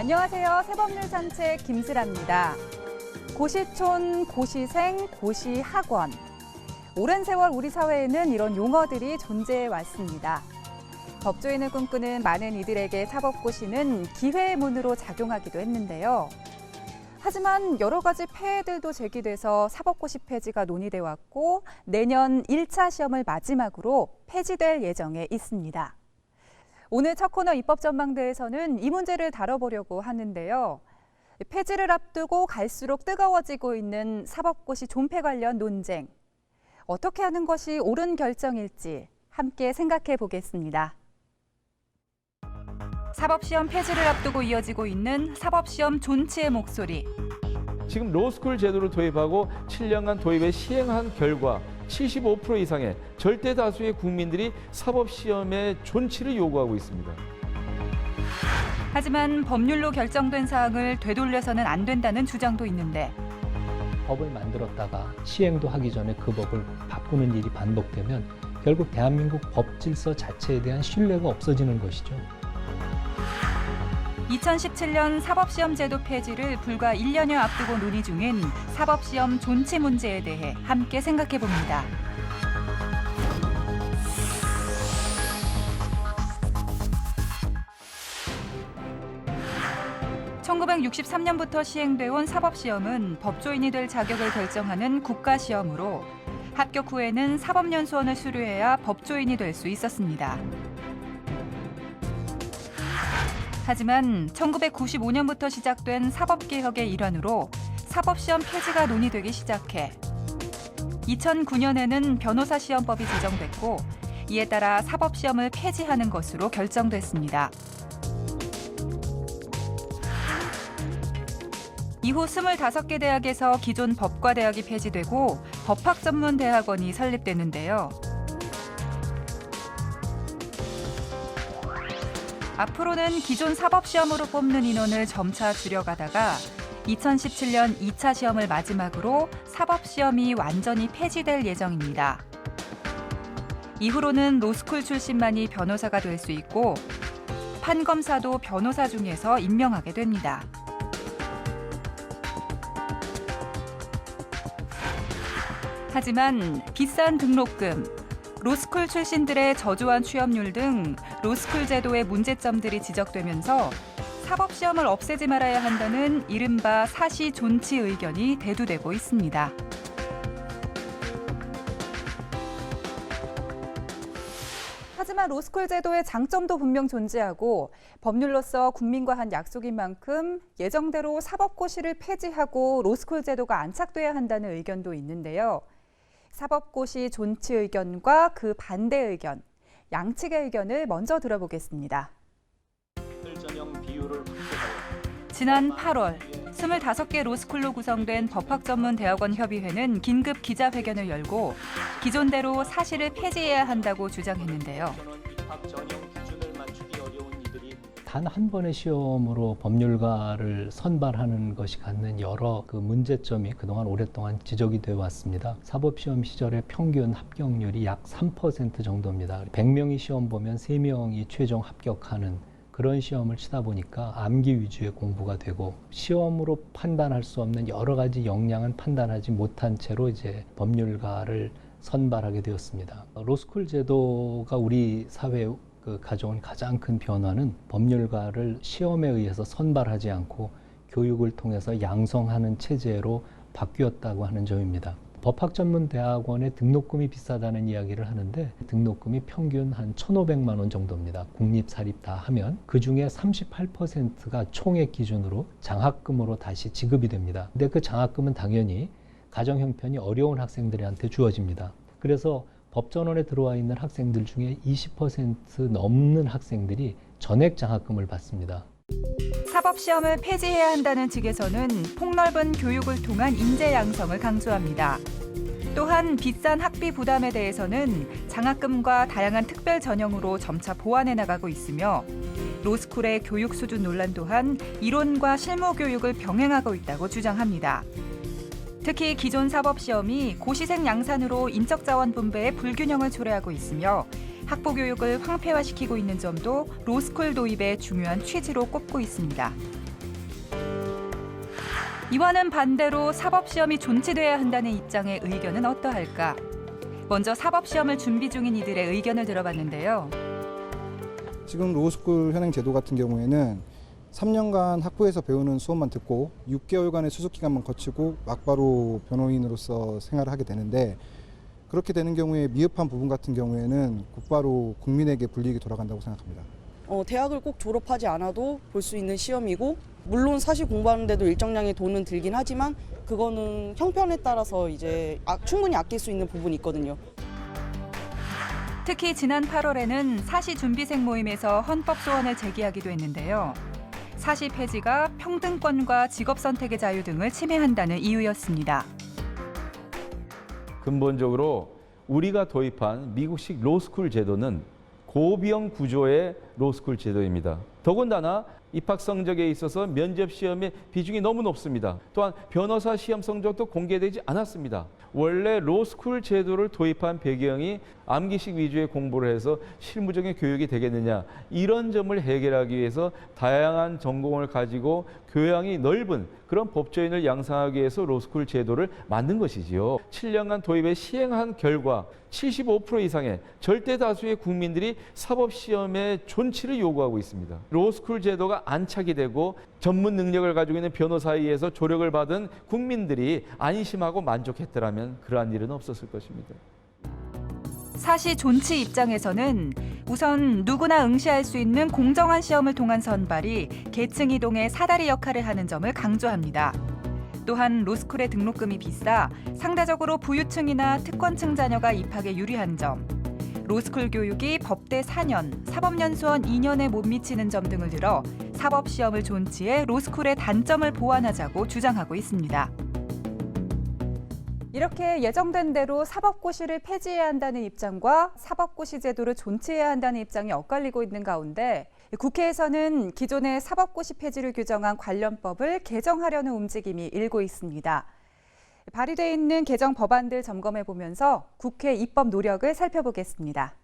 안녕하세요. 새법률 산책 김슬아입니다. 고시촌, 고시생, 고시학원. 오랜 세월 우리 사회에는 이런 용어들이 존재해 왔습니다. 법조인을 꿈꾸는 많은 이들에게 사법고시는 기회의 문으로 작용하기도 했는데요. 하지만 여러 가지 폐해들도 제기돼서 사법고시 폐지가 논의돼 왔고 내년 1차 시험을 마지막으로 폐지될 예정에 있습니다. 오늘 첫 코너 입법전망대에서는 이 문제를 다뤄보려고 하는데요. 폐지를 앞두고 갈수록 뜨거워지고 있는 사법고시 존폐 관련 논쟁. 어떻게 하는 것이 옳은 결정일지 함께 생각해 보겠습니다. 사법시험 폐지를 앞두고 이어지고 있는 사법시험 존치의 목소리. 지금 로스쿨 제도를 도입하고 7년간 도입에 시행한 결과 75% 이상의 절대 다수의 국민들이 사법시험의 존치를 요구하고 있습니다. 하지만 법률로 결정된 사항을 되돌려서는 안 된다는 주장도 있는데 법을 만들었다가 시행도 하기 전에 그 법을 바꾸는 일이 반복되면 결국 대한민국 법 질서 자체에 대한 신뢰가 없어지는 것이죠. 2017년 사법시험 제도 폐지를 불과 1년여 앞두고 논의 중인 사법시험 존치 문제에 대해 함께 생각해 봅니다. (1963년부터) 시행돼 온 사법시험은 법조인이 될 자격을 결정하는 국가시험으로 합격 후에는 사법연수원을 수료해야 법조인이 될 수 있었습니다. 하지만 1995년부터 시작된 사법개혁의 일환으로 사법시험 폐지가 논의되기 시작해 2009년에는 변호사시험법이 제정됐고 이에 따라 사법시험을 폐지하는 것으로 결정됐습니다. 이후 25개 대학에서 기존 법과대학이 폐지되고 법학전문대학원이 설립되는데요. 앞으로는 기존 사법시험으로 뽑는 인원을 점차 줄여가다가 2017년 2차 시험을 마지막으로 사법시험이 완전히 폐지될 예정입니다. 이후로는 로스쿨 출신만이 변호사가 될 수 있고 판검사도 변호사 중에서 임명하게 됩니다. 하지만 비싼 등록금, 로스쿨 출신들의 저조한 취업률 등 로스쿨 제도의 문제점들이 지적되면서 사법시험을 없애지 말아야 한다는 이른바 사시 존치 의견이 대두되고 있습니다. 하지만 로스쿨 제도의 장점도 분명 존재하고 법률로서 국민과 한 약속인 만큼 예정대로 사법고시를 폐지하고 로스쿨 제도가 안착돼야 한다는 의견도 있는데요. 사법고시 존치 의견과 그 반대 의견, 양측의 의견을 먼저 들어보겠습니다. 지난 8월 25개 로스쿨로 구성된 법학전문대학원협의회는 긴급 기자회견을 열고 기존대로 사시를 폐지해야 한다고 주장했는데요. 단 한 번의 시험으로 법률가를 선발하는 것이 갖는 여러 문제점이 그동안 오랫동안 지적이 되어 왔습니다. 사법시험 시절의 평균 합격률이 약 3% 정도입니다. 100명이 시험 보면 3명이 최종 합격하는 그런 시험을 치다 보니까 암기 위주의 공부가 되고 시험으로 판단할 수 없는 여러 가지 역량은 판단하지 못한 채로 이제 법률가를 선발하게 되었습니다. 로스쿨 제도가 우리 사회에 가져온 가장 큰 변화는 법률가를 시험에 의해서 선발하지 않고 교육을 통해서 양성하는 체제로 바뀌었다고 하는 점입니다. 법학전문대학원의 등록금이 비싸다는 이야기를 하는데 등록금이 평균 한 1,500만 원 정도입니다. 국립, 사립 다 하면 그중에 38%가 총액 기준으로 장학금으로 다시 지급이 됩니다. 근데 그 장학금은 당연히 가정 형편이 어려운 학생들한테 주어집니다. 그래서 법전원에 들어와 있는 학생들 중에 20% 넘는 학생들이 전액 장학금을 받습니다. 사법시험을 폐지해야 한다는 측에서는 폭넓은 교육을 통한 인재 양성을 강조합니다. 또한 비싼 학비 부담에 대해서는 장학금과 다양한 특별 전형으로 점차 보완해 나가고 있으며 로스쿨의 교육 수준 논란 또한 이론과 실무 교육을 병행하고 있다고 주장합니다. 특히 기존 사법시험이 고시생 양산으로 인적자원 분배의 불균형을 초래하고 있으며 학부교육을 황폐화시키고 있는 점도 로스쿨 도입의 중요한 취지로 꼽고 있습니다. 이와는 반대로 사법시험이 존치돼야 한다는 입장의 의견은 어떠할까? 먼저 사법시험을 준비 중인 이들의 의견을 들어봤는데요. 지금 로스쿨 현행 제도 같은 경우에는 3년간 학부에서 배우는 수업만 듣고 6개월간의 수습 기간만 거치고 막바로 변호인으로서 생활을 하게 되는데, 그렇게 되는 경우에 미흡한 부분 같은 경우에는 곧바로 국민에게 불이익이 돌아간다고 생각합니다. 대학을 꼭 졸업하지 않아도 볼 수 있는 시험이고, 물론 사실 공부하는데도 일정량의 돈은 들긴 하지만 그거는 형편에 따라서 이제 충분히 아낄 수 있는 부분이 있거든요. 특히 지난 8월에는 사시 준비생 모임에서 헌법 소원을 제기하기도 했는데요. 사시 폐지가 평등권과 직업 선택의 자유 등을 침해한다는 이유였습니다. 근본적으로 우리가 도입한 미국식 로스쿨 제도는 고비용 구조의 로스쿨 제도입니다. 더군다나 입학 성적에 있어서 면접 시험의 비중이 너무 높습니다. 또한 변호사 시험 성적도 공개되지 않았습니다. 원래 로스쿨 제도를 도입한 배경이 암기식 위주의 공부를 해서 실무적인 교육이 되겠느냐, 이런 점을 해결하기 위해서 다양한 전공을 가지고 교양이 넓은 그런 법조인을 양성하기 위해서 로스쿨 제도를 만든 것이지요. 7년간 도입에 시행한 결과 75% 이상의 절대 다수의 국민들이 사법시험의 존치를 요구하고 있습니다. 로스쿨 제도가 안착이 되고 전문 능력을 가지고 있는 변호사에 의해서 조력을 받은 국민들이 안심하고 만족했더라면 그러한 일은 없었을 것입니다. 사시 존치 입장에서는 우선 누구나 응시할 수 있는 공정한 시험을 통한 선발이 계층 이동의 사다리 역할을 하는 점을 강조합니다. 또한 로스쿨의 등록금이 비싸 상대적으로 부유층이나 특권층 자녀가 입학에 유리한 점, 로스쿨 교육이 법대 4년, 사법연수원 2년에 못 미치는 점 등을 들어 사법시험을 존치해 로스쿨의 단점을 보완하자고 주장하고 있습니다. 이렇게 예정된 대로 사법고시를 폐지해야 한다는 입장과 사법고시 제도를 존치해야 한다는 입장이 엇갈리고 있는 가운데 국회에서는 기존의 사법고시 폐지를 규정한 관련법을 개정하려는 움직임이 일고 있습니다. 발의돼 있는 개정 법안들 점검해 보면서 국회 입법 노력을 살펴보겠습니다.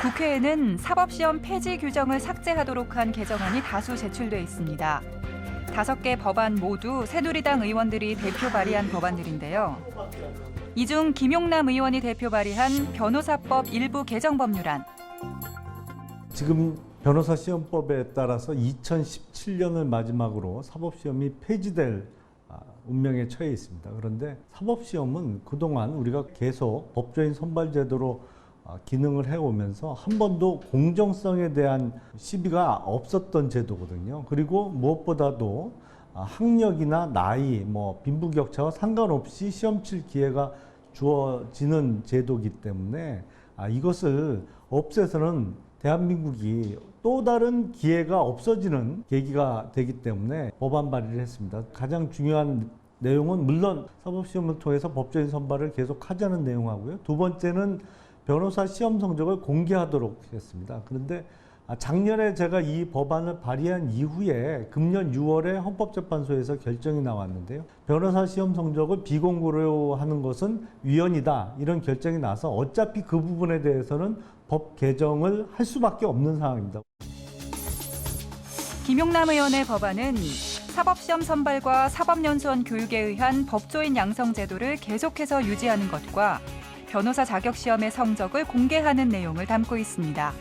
국회에는 사법시험 폐지 규정을 삭제하도록 한 개정안이 다수 제출돼 있습니다. 5개 법안 모두 새누리당 의원들이 대표 발의한 법안들인데요. 이 중 김용남 의원이 대표 발의한 변호사법 일부 개정 법률안. 지금 변호사 시험법에 따라서 2017년을 마지막으로 사법시험이 폐지될 운명에 처해 있습니다. 그런데 사법시험은 그동안 우리가 계속 법조인 선발 제도로 기능을 해오면서 한 번도 공정성에 대한 시비가 없었던 제도거든요. 그리고 무엇보다도 학력이나 나이, 빈부격차와 상관없이 시험 칠 기회가 주어지는 제도이기 때문에 이것을 없애서는 대한민국이 또 다른 기회가 없어지는 계기가 되기 때문에 법안 발의를 했습니다. 가장 중요한 내용은 물론 사법시험을 통해서 법조인 선발을 계속 하자는 내용하고요. 두 번째는 변호사 시험 성적을 공개하도록 했습니다. 그런데 작년에 제가 이 법안을 발의한 이후에 금년 6월에 헌법재판소에서 결정이 나왔는데요. 변호사 시험 성적을 비공개로 하는 것은 위헌이다, 이런 결정이 나서 어차피 그 부분에 대해서는 법 개정을 할 수밖에 없는 상황입니다. 김용남 의원의 법안은 사법시험 선발과 사법연수원 교육에 의한 법조인 양성 제도를 계속해서 유지하는 것과 변호사 자격시험의 성적을 공개하는 내용을 담고 있습니다.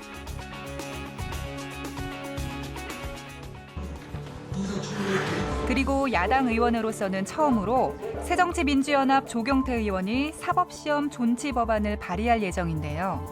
그리고 야당 의원으로서는 처음으로 새정치민주연합 조경태 의원이 사법시험 존치 법안을 발의할 예정인데요.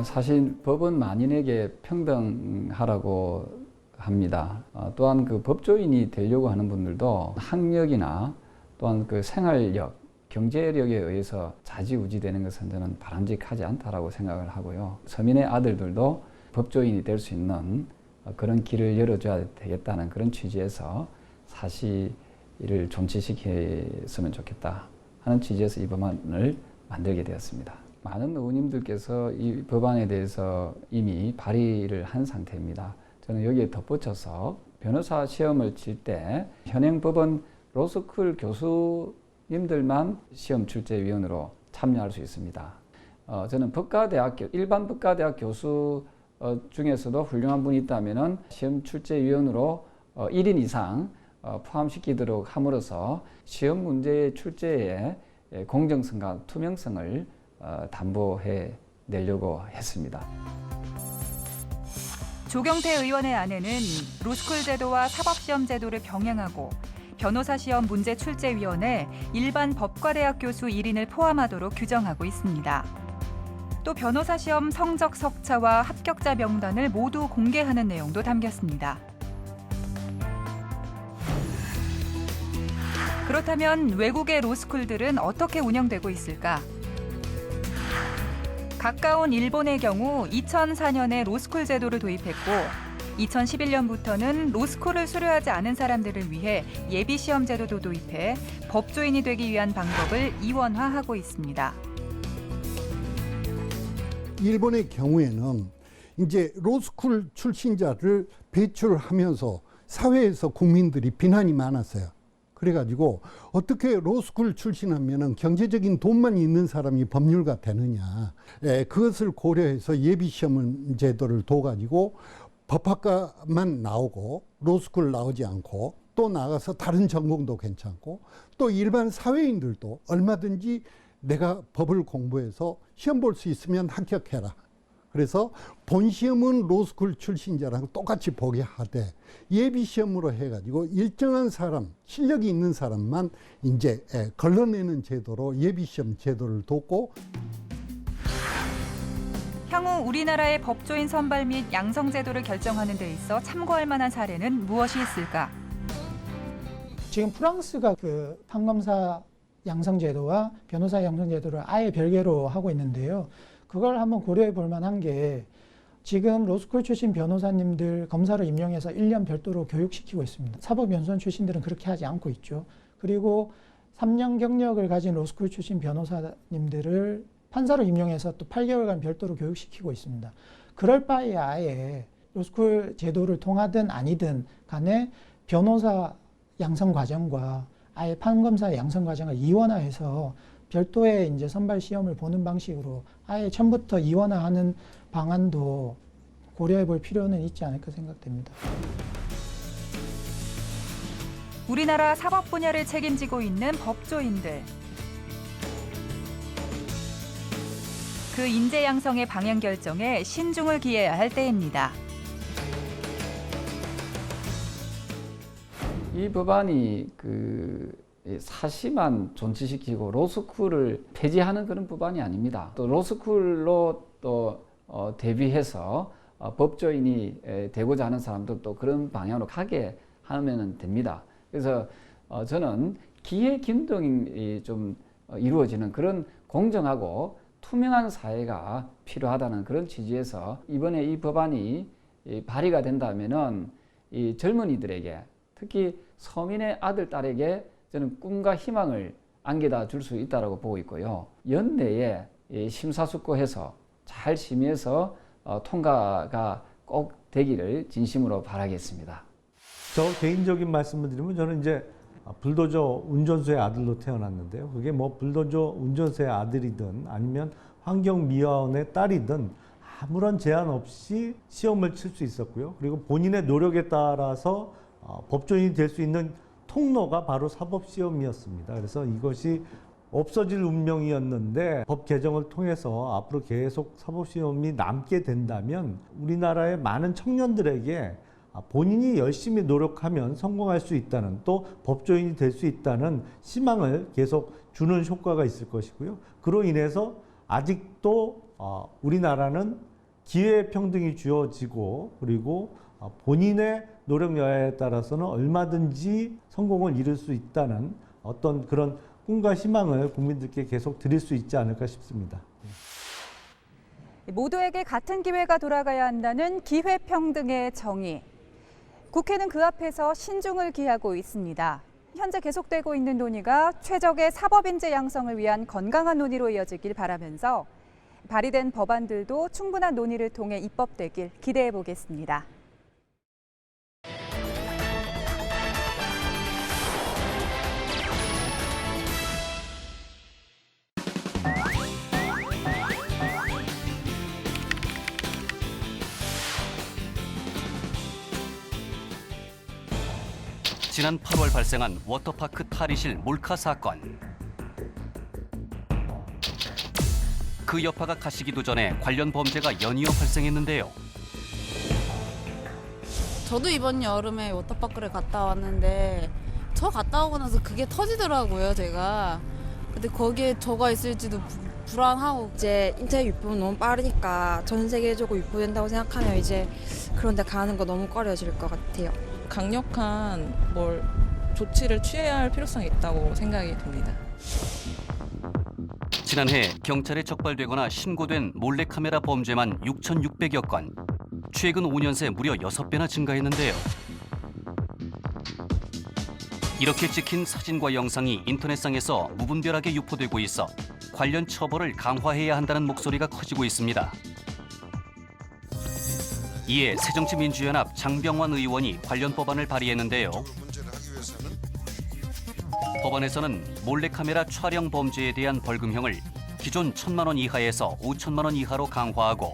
사실 법은 만인에게 평등하라고 합니다. 또한 그 법조인이 되려고 하는 분들도 학력이나 또한 그 생활력, 경제력에 의해서 좌지우지되는 것은 저는 바람직하지 않다라고 생각을 하고요. 서민의 아들들도 법조인이 될 수 있는 그런 길을 열어줘야 되겠다는 그런 취지에서 사시를 존치시켰으면 좋겠다 하는 취지에서 이 법안을 만들게 되었습니다. 많은 의원님들께서 이 법안에 대해서 이미 발의를 한 상태입니다. 저는 여기에 덧붙여서 변호사 시험을 칠 때 현행 법은 로스쿨 교수님들만 시험 출제위원으로 참여할 수 있습니다. 저는 법과대학교, 일반 법과대학 교수 중에서도 훌륭한 분이 있다면 시험 출제위원으로 1인 이상 포함시키도록 함으로써 시험 문제의 출제에 공정성과 투명성을 담보해 내려고 했습니다. 조경태 의원의 안에는 로스쿨 제도와 사법시험 제도를 병행하고 변호사 시험 문제 출제위원회 일반 법과대학 교수 1인을 포함하도록 규정하고 있습니다. 또 변호사 시험 성적 석차와 합격자 명단을 모두 공개하는 내용도 담겼습니다. 그렇다면 외국의 로스쿨들은 어떻게 운영되고 있을까? 가까운 일본의 경우 2004년에 로스쿨 제도를 도입했고 2011년부터는 로스쿨을 수료하지 않은 사람들을 위해 예비시험 제도도 도입해 법조인이 되기 위한 방법을 이원화하고 있습니다. 일본의 경우에는 이제 로스쿨 출신자를 배출하면서 사회에서 국민들이 비난이 많았어요. 그래가지고 어떻게 로스쿨 출신하면은 경제적인 돈만 있는 사람이 법률가 되느냐. 그것을 고려해서 예비시험 제도를 둬가지고 법학과만 나오고 로스쿨 나오지 않고 또 나가서 다른 전공도 괜찮고 또 일반 사회인들도 얼마든지 내가 법을 공부해서 시험 볼 수 있으면 합격해라. 그래서 본 시험은 로스쿨 출신자랑 똑같이 보게 하되 예비시험으로 해가지고 일정한 사람, 실력이 있는 사람만 이제 걸러내는 제도로 예비시험 제도를 뒀고 향후 우리나라의 법조인 선발 및 양성 제도를 결정하는 데 있어 참고할 만한 사례는 무엇이 있을까? 지금 프랑스가 그 판검사 양성제도와 변호사 양성제도를 아예 별개로 하고 있는데요. 그걸 한번 고려해 볼 만한 게 지금 로스쿨 출신 변호사님들 검사로 임명해서 1년 별도로 교육시키고 있습니다. 사법연수원 출신들은 그렇게 하지 않고 있죠. 그리고 3년 경력을 가진 로스쿨 출신 변호사님들을 판사로 임명해서 또 8개월간 별도로 교육시키고 있습니다. 그럴 바에 아예 로스쿨 제도를 통하든 아니든 간에 변호사 양성 과정과 아예 판검사 양성 과정을 이원화해서 별도의 이제 선발 시험을 보는 방식으로 아예 처음부터 이원화하는 방안도 고려해 볼 필요는 있지 않을까 생각됩니다. 우리나라 사법 분야를 책임지고 있는 법조인들. 그 인재 양성의 방향 결정에 신중을 기해야 할 때입니다. 이 법안이 사시만 존치시키고 로스쿨을 폐지하는 그런 법안이 아닙니다. 또 로스쿨로 또 대비해서 법조인이 되고자 하는 사람들도 그런 방향으로 가게 하면 됩니다. 그래서 저는 기회 균등이 좀 이루어지는 그런 공정하고 투명한 사회가 필요하다는 그런 취지에서 이번에 이 법안이 발의가 된다면은 이 젊은이들에게 특히 서민의 아들, 딸에게 저는 꿈과 희망을 안겨다 줄 수 있다고 보고 있고요. 연내에 심사숙고해서 잘 심의해서 통과가 꼭 되기를 진심으로 바라겠습니다. 저 개인적인 말씀을 드리면 저는 이제 불도저 운전수의 아들로 태어났는데요. 그게 뭐 불도저 운전수의 아들이든 아니면 환경미화원의 딸이든 아무런 제한 없이 시험을 칠 수 있었고요. 그리고 본인의 노력에 따라서 법조인이 될 수 있는 통로가 바로 사법시험이었습니다. 그래서 이것이 없어질 운명이었는데 법 개정을 통해서 앞으로 계속 사법시험이 남게 된다면 우리나라의 많은 청년들에게 본인이 열심히 노력하면 성공할 수 있다는, 또 법조인이 될 수 있다는 희망을 계속 주는 효과가 있을 것이고요. 그로 인해서 아직도 우리나라는 기회평등이 주어지고 그리고 본인의 노력 여하에 따라서는 얼마든지 성공을 이룰 수 있다는 어떤 그런 꿈과 희망을 국민들께 계속 드릴 수 있지 않을까 싶습니다. 모두에게 같은 기회가 돌아가야 한다는 기회평등의 정의. 국회는 그 앞에서 신중을 기하고 있습니다. 현재 계속되고 있는 논의가 최적의 사법인재 양성을 위한 건강한 논의로 이어지길 바라면서 발의된 법안들도 충분한 논의를 통해 입법되길 기대해 보겠습니다. 지난 8월 발생한 워터파크 탈의실 몰카 사건. 그 여파가 가시기도 전에 관련 범죄가 연이어 발생했는데요. 저도 이번 여름에 워터파크를 갔다 왔는데 저 갔다 오고 나서 그게 터지더라고요, 제가. 근데 거기에 저가 있을지도 불안하고. 이제 인터넷 유포는 너무 빠르니까 전 세계적으로 유포된다고 생각하면 이제 그런 데 가는 거 너무 꺼려질 것 같아요. 강력한 조치를 취해야 할 필요성이 있다고 생각이 듭니다. 지난해 경찰에 적발되거나 신고된 몰래카메라 범죄만 6,600여 건. 최근 5년 새 무려 6배나 증가했는데요. 이렇게 찍힌 사진과 영상이 인터넷상에서 무분별하게 유포되고 있어 관련 처벌을 강화해야 한다는 목소리가 커지고 있습니다. 이에 새정치민주연합 장병완 의원이 관련 법안을 발의했는데요. 법안에서는 몰래카메라 촬영 범죄에 대한 벌금형을 기존 1,000만 원 이하에서 5천만 원 이하로 강화하고,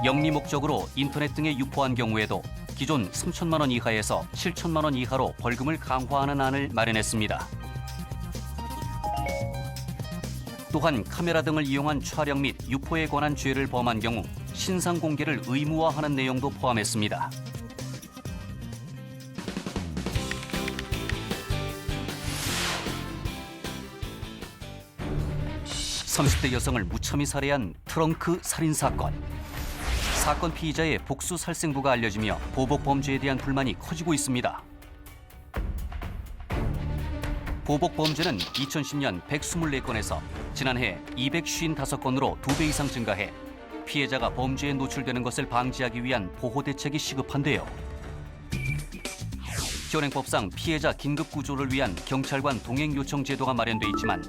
영리 목적으로 인터넷 등에 유포한 경우에도 기존 3천만 원 이하에서 7천만 원 이하로 벌금을 강화하는 안을 마련했습니다. 또한 카메라 등을 이용한 촬영 및 유포에 관한 죄를 범한 경우 신상 공개를 의무화하는 내용도 포함했습니다. 30대 여성을 무참히 살해한 트렁크 살인 사건. 사건 피의자의 복수 살생부가 알려지며 보복 범죄에 대한 불만이 커지고 있습니다. 보복 범죄는 2010년 124건에서 지난해 255건으로 2배 이상 증가해 피해자가 범죄에 노출되는 것을 방지하기 위한 보호 대책이 시급한데요. 현행법상 피해자 긴급 구조를 위한 경찰관 동행 요청 제도가 마련돼 있지만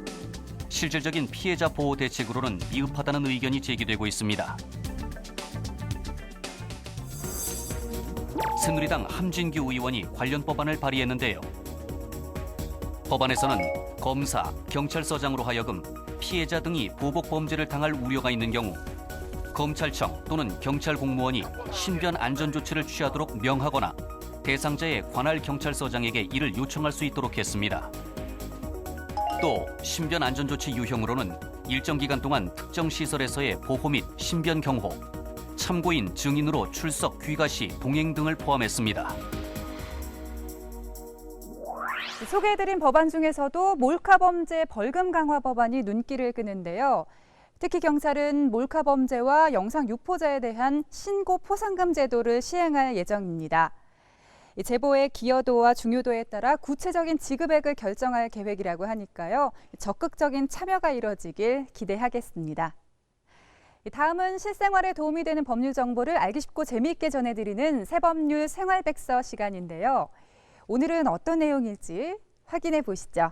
실질적인 피해자 보호 대책으로는 미흡하다는 의견이 제기되고 있습니다. 새누리당 함진규 의원이 관련 법안을 발의했는데요. 법안에서는 검사, 경찰서장으로 하여금 피해자 등이 보복 범죄를 당할 우려가 있는 경우 검찰청 또는 경찰 공무원이 신변 안전 조치를 취하도록 명하거나 대상자의 관할 경찰서장에게 이를 요청할 수 있도록 했습니다. 또 신변 안전 조치 유형으로는 일정 기간 동안 특정 시설에서의 보호 및 신변 경호, 참고인 증인으로 출석 귀가 시 동행 등을 포함했습니다. 소개해드린 법안 중에서도 몰카 범죄 벌금 강화 법안이 눈길을 끄는데요. 특히 경찰은 몰카 범죄와 영상 유포자에 대한 신고 포상금 제도를 시행할 예정입니다. 제보의 기여도와 중요도에 따라 구체적인 지급액을 결정할 계획이라고 하니까요. 적극적인 참여가 이뤄지길 기대하겠습니다. 다음은 실생활에 도움이 되는 법률 정보를 알기 쉽고 재미있게 전해드리는 새법률 생활백서 시간인데요. 오늘은 어떤 내용일지 확인해 보시죠.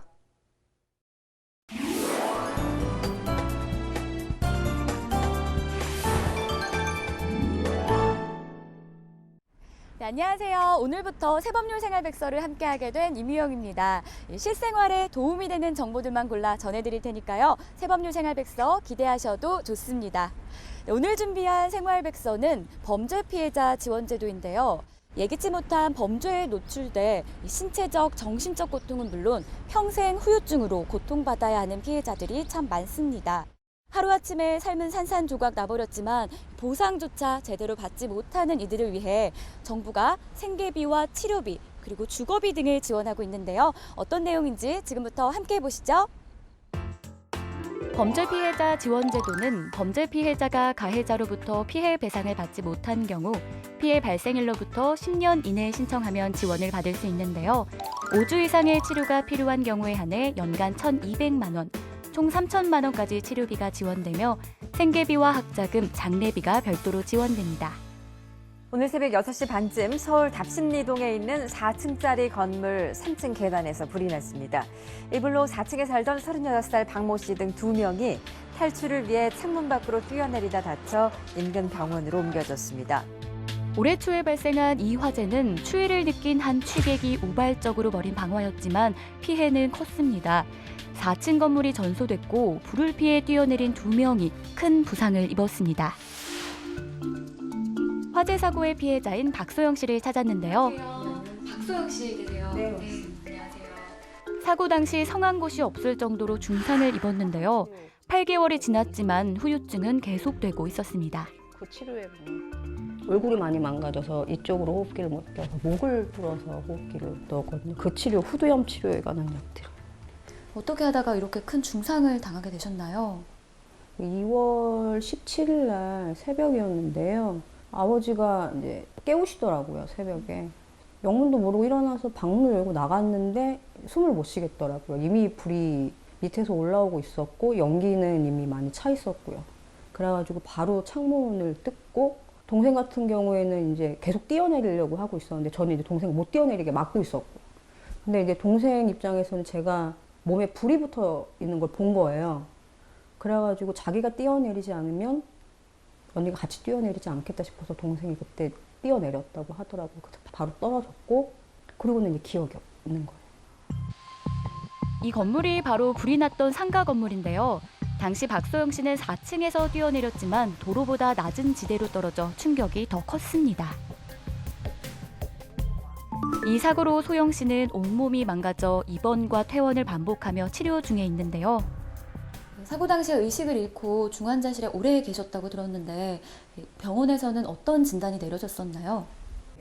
네, 안녕하세요. 오늘부터 새법률 생활백서를 함께하게 된 임유영입니다. 실생활에 도움이 되는 정보들만 골라 전해드릴 테니까요. 새법률 생활백서 기대하셔도 좋습니다. 네, 오늘 준비한 생활백서는 범죄 피해자 지원제도인데요. 예기치 못한 범죄에 노출돼 신체적, 정신적 고통은 물론 평생 후유증으로 고통받아야 하는 피해자들이 참 많습니다. 하루아침에 삶은 산산조각 나버렸지만 보상조차 제대로 받지 못하는 이들을 위해 정부가 생계비와 치료비 그리고 주거비 등을 지원하고 있는데요. 어떤 내용인지 지금부터 함께 보시죠. 범죄 피해자 지원제도는 범죄 피해자가 가해자로부터 피해 배상을 받지 못한 경우 피해 발생일로부터 10년 이내에 신청하면 지원을 받을 수 있는데요. 5주 이상의 치료가 필요한 경우에 한해 연간 1,200만 원, 총 3천만 원까지 치료비가 지원되며 생계비와 학자금, 장례비가 별도로 지원됩니다. 오늘 새벽 6시 반쯤 서울 답심리동에 있는 4층짜리 건물 3층 계단에서 불이 났습니다. 이 불로 4층에 살던 36살 박모 씨 등 2명이 탈출을 위해 창문 밖으로 뛰어내리다 다쳐 인근 병원으로 옮겨졌습니다. 올해 초에 발생한 이 화재는 추위를 느낀 한 취객이 우발적으로 벌인 방화였지만 피해는 컸습니다. 4층 건물이 전소됐고 불을 피해 뛰어내린 2명이 큰 부상을 입었습니다. 화재 사고의 피해자인 박소영 씨를 찾았는데요. 박소영 씨이세요? 네, 안녕하세요. 사고 당시 성한 곳이 없을 정도로 중상을 입었는데요. 8개월이 지났지만 후유증은 계속되고 있었습니다. 그 치료에 얼굴이 많이 망가져서 이쪽으로 호흡기를 못 떼서 목을 뚫어서 호흡기를 넣었거든요. 그 치료, 후두염 치료에 관한 약들. 어떻게 하다가 이렇게 큰 중상을 당하게 되셨나요? 2월 17일 날 새벽이었는데요. 아버지가 이제 깨우시더라고요, 새벽에. 영문도 모르고 일어나서 방문을 열고 나갔는데 숨을 못 쉬겠더라고요. 이미 불이 밑에서 올라오고 있었고 연기는 이미 많이 차 있었고요. 그래가지고 바로 창문을 뜯고 동생 같은 경우에는 이제 계속 뛰어내리려고 하고 있었는데 저는 이제 동생을 못 뛰어내리게 막고 있었고. 근데 이제 동생 입장에서는 제가 몸에 불이 붙어 있는 걸 본 거예요. 그래가지고 자기가 뛰어내리지 않으면 언니가 같이 뛰어내리지 않겠다 싶어서 동생이 그때 뛰어내렸다고 하더라고요. 바로 떨어졌고 그리고는 이제 기억이 없는 거예요. 이 건물이 바로 불이 났던 상가 건물인데요. 당시 박소영 씨는 4층에서 뛰어내렸지만 도로보다 낮은 지대로 떨어져 충격이 더 컸습니다. 이 사고로 소영 씨는 온몸이 망가져 입원과 퇴원을 반복하며 치료 중에 있는데요. 사고 당시에 의식을 잃고 중환자실에 오래 계셨다고 들었는데 병원에서는 어떤 진단이 내려졌었나요?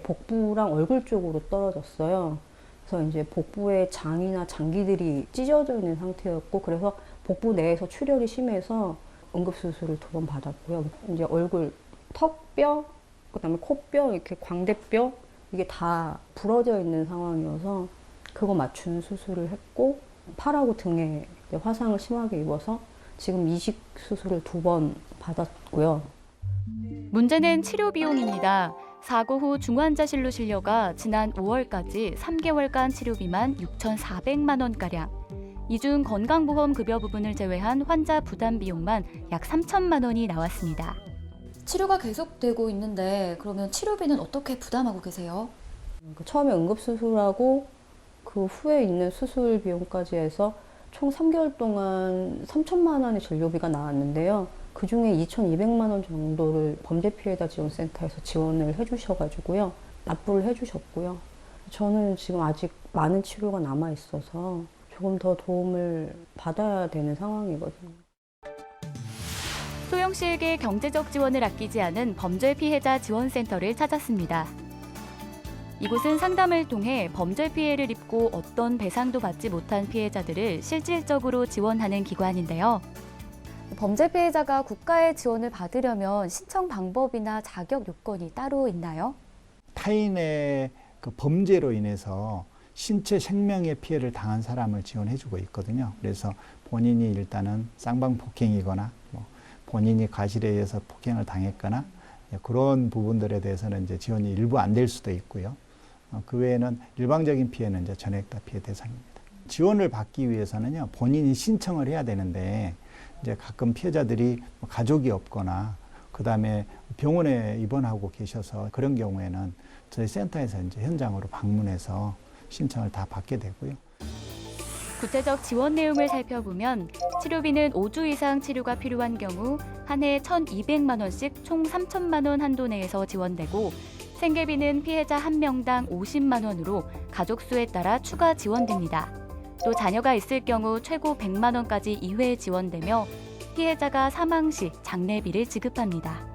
복부랑 얼굴 쪽으로 떨어졌어요. 그래서 이제 복부의 장이나 장기들이 찢어져 있는 상태였고 그래서 복부 내에서 출혈이 심해서 응급수술을 2번 받았고요. 이제 얼굴 턱뼈, 그다음에 코뼈, 이렇게 광대뼈 이게 다 부러져 있는 상황이어서 그거 맞춘 수술을 했고 팔하고 등에 화상을 심하게 입어서 지금 이식 수술을 2번 받았고요. 문제는 치료 비용입니다. 사고 후 중환자실로 실려가 지난 5월까지 3개월간 치료비만 6,400만 원가량. 이 중 건강보험 급여 부분을 제외한 환자 부담 비용만 약 3천만 원이 나왔습니다. 치료가 계속되고 있는데 그러면 치료비는 어떻게 부담하고 계세요? 처음에 응급수술하고 그 후에 있는 수술 비용까지 해서 총 3개월 동안 3천만 원의 진료비가 나왔는데요. 그중에 2,200만 원 정도를 범죄피해자 지원센터에서 지원을 해주셔가지고요. 납부를 해주셨고요. 저는 지금 아직 많은 치료가 남아있어서 조금 더 도움을 받아야 되는 상황이거든요. 소영 씨에게 경제적 지원을 아끼지 않은 범죄 피해자 지원센터를 찾았습니다. 이곳은 상담을 통해 범죄 피해를 입고 어떤 배상도 받지 못한 피해자들을 실질적으로 지원하는 기관인데요. 범죄 피해자가 국가의 지원을 받으려면 신청 방법이나 자격 요건이 따로 있나요? 타인의 그 범죄로 인해서 신체 생명의 피해를 당한 사람을 지원해주고 있거든요. 그래서 본인이 일단은 쌍방폭행이거나 본인이 과실에 의해서 폭행을 당했거나 그런 부분들에 대해서는 이제 지원이 일부 안 될 수도 있고요. 그 외에는 일방적인 피해는 이제 전액 다 피해 대상입니다. 지원을 받기 위해서는요, 본인이 신청을 해야 되는데 이제 가끔 피해자들이 가족이 없거나 그 다음에 병원에 입원하고 계셔서 그런 경우에는 저희 센터에서 이제 현장으로 방문해서 신청을 다 받게 되고요. 구체적 지원 내용을 살펴보면 치료비는 5주 이상 치료가 필요한 경우 한 해 1,200만 원씩 총 3천만 원 한도 내에서 지원되고 생계비는 피해자 1명당 50만 원으로 가족 수에 따라 추가 지원됩니다. 또 자녀가 있을 경우 최고 100만 원까지 이외에 지원되며 피해자가 사망 시 장례비를 지급합니다.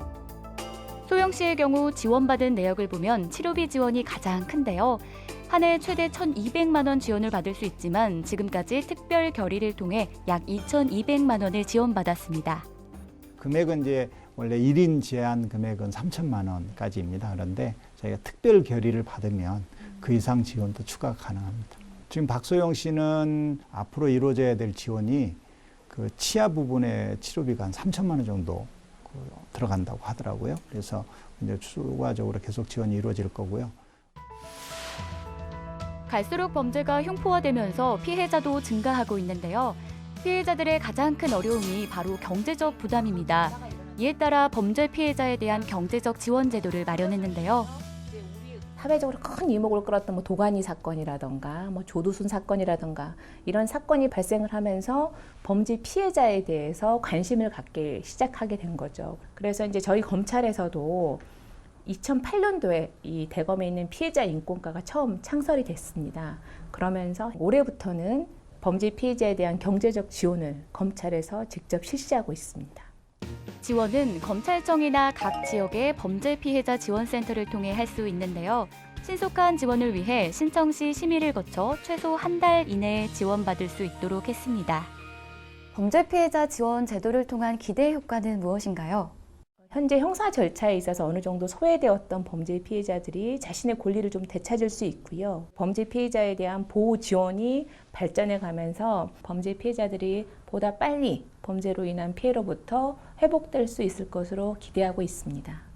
소영 씨의 경우 지원받은 내역을 보면 치료비 지원이 가장 큰데요. 한 해 최대 1,200만 원 지원을 받을 수 있지만 지금까지 특별 결의를 통해 약 2,200만 원을 지원받았습니다. 금액은 이제 원래 1인 제한 금액은 3천만 원까지입니다. 그런데 저희가 특별 결의를 받으면 그 이상 지원도 추가 가능합니다. 지금 박소영 씨는 앞으로 이루어져야 될 지원이 그 치아 부분의 치료비가 한 3천만 원 정도 들어간다고 하더라고요. 그래서 이제 추가적으로 계속 지원이 이루어질 거고요. 갈수록 범죄가 흉포화되면서 피해자도 증가하고 있는데요. 피해자들의 가장 큰 어려움이 바로 경제적 부담입니다. 이에 따라 범죄 피해자에 대한 경제적 지원 제도를 마련했는데요. 사회적으로 큰 이목을 끌었던 도가니 사건이라던가 조두순 사건이라던가 이런 사건이 발생을 하면서 범죄 피해자에 대해서 관심을 갖기 시작하게 된 거죠. 그래서 이제 저희 검찰에서도 2008년도에 이 대검에 있는 피해자 인권과가 처음 창설이 됐습니다. 그러면서 올해부터는 범죄 피해자에 대한 경제적 지원을 검찰에서 직접 실시하고 있습니다. 지원은 검찰청이나 각 지역의 범죄 피해자 지원센터를 통해 할 수 있는데요. 신속한 지원을 위해 신청 시 심의를 거쳐 최소 한 달 이내에 지원받을 수 있도록 했습니다. 범죄 피해자 지원 제도를 통한 기대 효과는 무엇인가요? 현재 형사 절차에 있어서 어느 정도 소외되었던 범죄 피해자들이 자신의 권리를 좀 되찾을 수 있고요. 범죄 피해자에 대한 보호 지원이 발전해 가면서 범죄 피해자들이 보다 빨리 범죄로 인한 피해로부터 회복될 수 있을 것으로 기대하고 있습니다.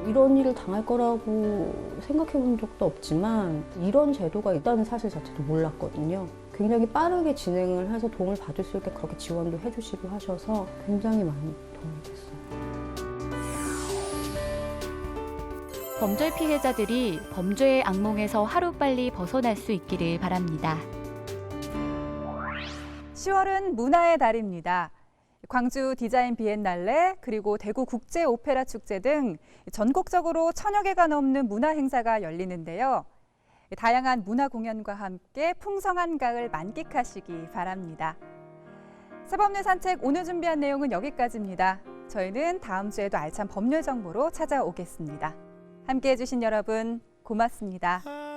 이런 일을 당할 거라고 생각해 본 적도 없지만 이런 제도가 있다는 사실 자체도 몰랐거든요. 굉장히 빠르게 진행을 해서 도움을 받을 수 있게 그렇게 지원도 해주시고 하셔서 굉장히 많이 도움이 됐어요. 범죄 피해자들이 범죄의 악몽에서 하루빨리 벗어날 수 있기를 바랍니다. 10월은 문화의 달입니다. 광주 디자인 비엔날레 그리고 대구 국제 오페라 축제 등 전국적으로 1000여 개가 넘는 문화 행사가 열리는데요. 다양한 문화 공연과 함께 풍성한 가을 만끽하시기 바랍니다. 새법률 산책 오늘 준비한 내용은 여기까지입니다. 저희는 다음 주에도 알찬 법률 정보로 찾아오겠습니다. 함께해 주신 여러분 고맙습니다.